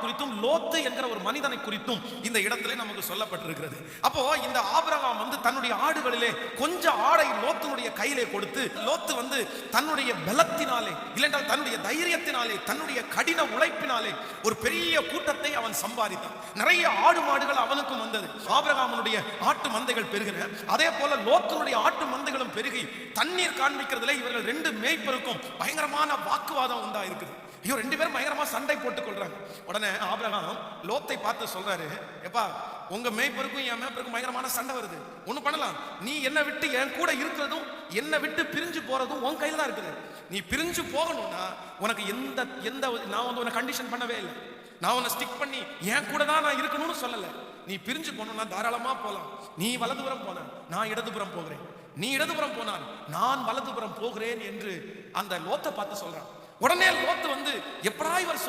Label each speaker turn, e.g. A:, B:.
A: குறித்தும் லோத்து என்கிற ஒரு மனிதனை குறித்தும் இந்த இடத்திலே நமக்கு சொல்லப்பட்டிருக்கிறது. அப்போ இந்த ஆபிரகாம் தன்னுடைய ஆடுகளிலே கொஞ்சம் ஆடை லோத்துனுடைய கையிலே கொடுத்து, லோத்து தன்னுடைய பலத்தினாலே இல்லைன்றால் தன்னுடைய தைரியத்தினாலே தன்னுடைய கடின உழைப்பினாலே ஒரு பெரிய கூட்டத்தை அவன் சம்பாதித்தான். நிறைய ஆடு மாடுகள் அவனுக்கும் வந்தது. ஆபிரகாமுடைய ஆட்டு மந்தைகள் பெருகின, அதே போல லோத்துனுடைய ஆட்டு மந்தைகளும் பெருகி தண்ணீர் காண்பிக்கிறதுல இவர்கள் ரெண்டு மேய்ப்பருக்கும் பயங்கரமான வாக்குவாதம் உண்டா இருக்குது. ஐயோ, ரெண்டு பேரும் பயங்கரமா சண்டை போட்டுக் கொள்றாங்க. உடனே ஆபிரகாம் லோத்தை பார்த்து சொல்றாரு, எப்பா, உங்க மேய்ப்பருக்கும் என் மேய்ப்பருக்கும் பயங்கரமான சண்டை வருது. ஒண்ணு பண்ணலாம், நீ என்னை விட்டு என் கூட இருக்கிறதும் என்னை விட்டு பிரிஞ்சு போறதும் உன் கையில தான் இருக்குது. நீ பிரிஞ்சு போகணும்னா உனக்கு எந்த நான் உன்னை கண்டிஷன் பண்ணவே இல்லை. நான் உன்னை ஸ்டிக் பண்ணி என் கூட தான் நான் இருக்கணும்னு சொல்லல. நீ பிரிஞ்சு போகணும்னா தாராளமா போலாம். நீ வலதுபுறம் போன, நான் இடதுபுறம் போகிறேன். நீ இடதுபுறம் போனால் நான் வலதுபுறம் போகிறேன் என்று அந்த லோத்தை பார்த்து சொல்றான். உடனே லோத்து எப்படா இவர்